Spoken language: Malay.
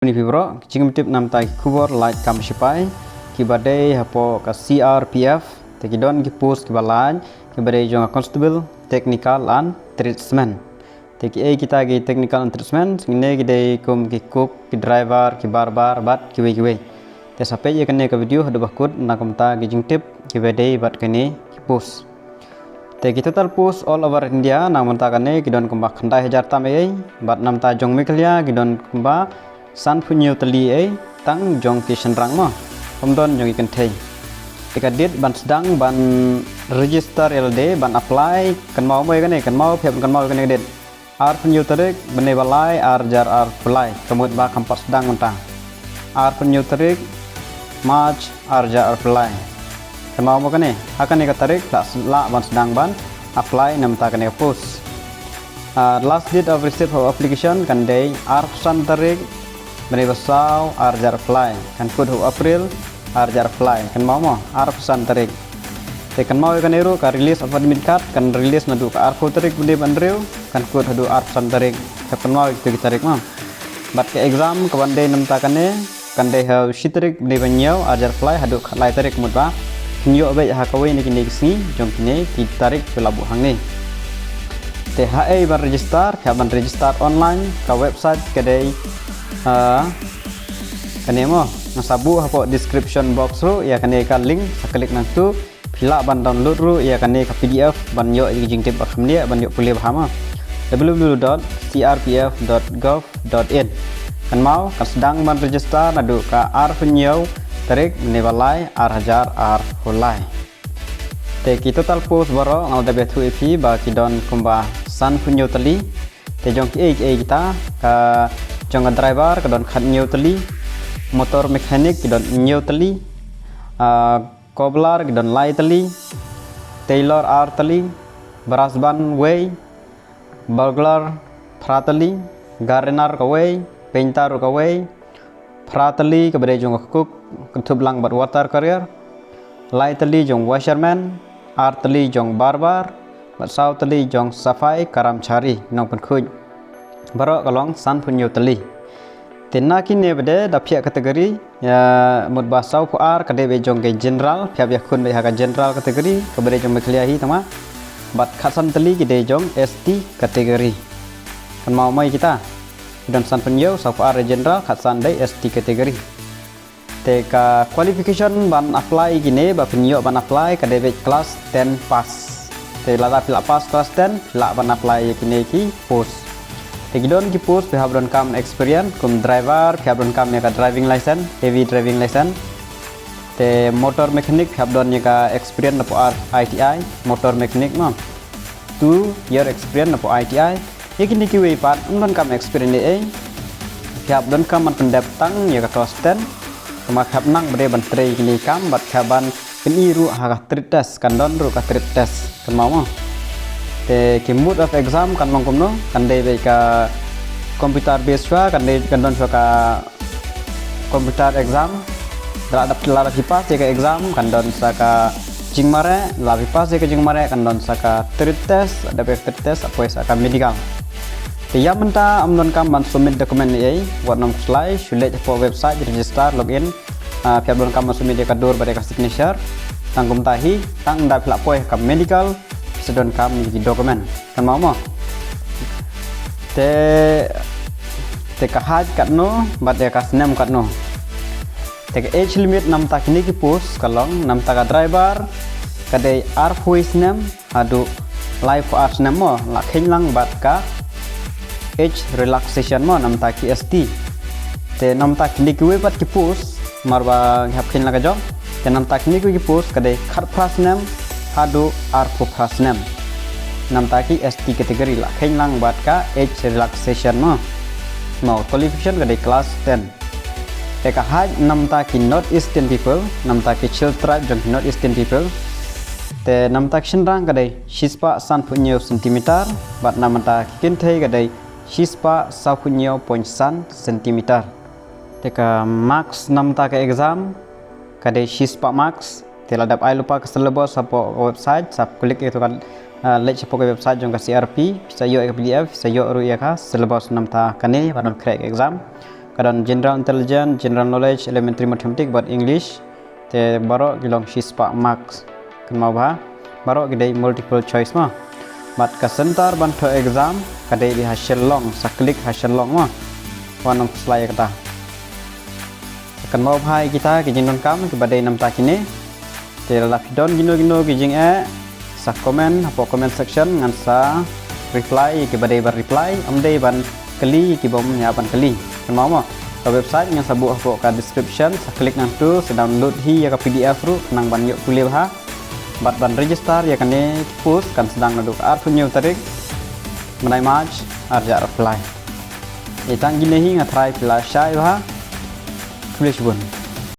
Ini vibro, jika tip nam tai kubur light kam sipai, kibade hapo ka CRPF, tekidon ki post kibalan, kibade jonga constable, technical and treatment. Teki kita ki technical and treatment, ngine kide kum ki cook, ki driver, ki barbar, bat kiwe. Te sampai je kene ka video hadu bakut nakum ta ki jing tip, kibade bat kene ki post. Teki total post all over India, namun ta kene kidon kumba khandai hajar tamai, bat nam ta jong miklia kidon kumba san punya tali tang jong kisah rang mah, pemdon jong ikan teh. Jika dit ban sedang ban register LD ban apply kan mau kan kan mau pihak kan mau kan dit. Ar punya tarik bene balai ar jar ar apply kemud ba kampas sedang mentang. Ar punya tarik March ar jar ar apply. Kan mau kan akan ikat tarik la ban sedang ban apply nam ta kan post. Last date of receipt of application kan day ar pesan tarik Menibasau arjar fly kan kod April arjar fly kan mau pesan tarik kan mau kan eru ka release of admit card kan release nadu ka arko tarik bude bandreu kan kod hadu pesan tarik kan mau itu tarik mah bat ke exam ka bande nam ta kan de ha shitrik bude banyau arjar fly hadu lai tarik mudba nyo be ha kawe ni kini sini jong kini ki tarik pelabu hang ni THA ban register ka ban register online ka website kedai kanemo nasabu hapo description box ru ya kane ka link klik nang tu pila ban download ru ya kane ka PDF ban yo jing tip akham dia ban yo pulih paham www.crpf.gov.in kan mau kan sedang ban register nadu ka ar penyo tarik nebalai ar hajar ar hulai te ki total post baro ngal da betu ep ba ki don kumba san punyo tali te jong ki kita ka jong driver kedon khat new tali motor mekanik kedon new tali cobbler kedon lai tali tailor ar tali brass ban way burglar pratali gardener ka way painter ka way pratali kabade jong cook kutublang bat water carrier lai tali jong washerman ar tali jong barbar bat sau tali jong safai karamchari nong penkuj Baru kalong san punyo tali. Tena kini bede dapia kategori ya mud basau puar kade bejong ke general pihak yakun be haga general kategori kabede jong bekliahi tama bat khasan tali kide jong ST kategori. Kan mau mai kita dan san punyo sau puar general khasan dai ST kategori. Teka qualification ban apply gini ba punyo ban apply kade be kelas 10 pass. Te lada pila pass kelas 10 la ban apply kini ki post. Tegidon ki post pihak don kam experience kum driver pihak don kam ya ka driving license heavy driving license te motor mechanic pihak don ya ka experience napo ITI motor mechanic mah 2 year experience napo ITI yakini ki we pat don kam experience pihak don kam man pendaptang ya ka kelas 10 kuma khap nang bade ban trei kini kam bat khaban kini ru ha trip test kan don ru ka trip test kan mau te ki mood of exam kan mangkum no kan de ka computer based kan de kan don ka computer exam dra dapat lara hipas ka exam kan don ka jingmare la hipas ka jingmare kan don ka trip test ada trip test apa ka medical te ya menta amnon kam ban submit dokumen ni wat nom slide sulit po website register login pihak don kam submit ka dur bare ka signature tangkum tahi tang da pla poe ka medical sedon kami di dokumen kan mau te kahaj kat no bat ya kasnem kat no te age limit nam tak ni ki post kalong nam tak driver kade ar voice nem adu live ars nem mo la khenlang bat ka age relaxation mo nam tak ki ST te nam tak ni ki we bat ki post marwa hap khenlang ka jong te nam tak ni ki post kade khat pras nem adu arpo prasnem nam taki ST kategori la khenlang bat ka age relaxation mo qualification kade class 10 teka haj nam taki not eastern people nam taki chill tribe jong not eastern people te nam tak shinrang kade shispa san punyo centimeter bat nam ta kinthe kade shispa sa punyo point san centimeter teka max nam ta ka exam kade shispa max Tela dap ai lupa ke syllabus sapo website sap klik itu kan lek sapo website jong ka CRP bisa yo PDF bisa yo ru ya ka syllabus nam ta kane padon crack exam kadang general intelligence, general knowledge, elementary mathematics buat English te baro gilong sispa marks kan mau bah baro gede multiple choice mah mat ka sentar bantu exam kade di hasil long saklik hasil long mah wanong slide kata kan mau hai kita ke jingnon kam ke badai nam tak ini te la pidon gino ke jing sa comment apa comment section ngan sa reply ke badai bar reply amdei ban kali ke bom nya ban kali kan mau mah ke website yang sabu apa ka description sa klik nang tu sa download hi ya ka PDF ru nang ban yuk kuliah ha bat ban register ya kan ni post kan sedang nadu ar punyu tarik menai march arja apply itang gini hi ngatrai pila syai ha Kuliah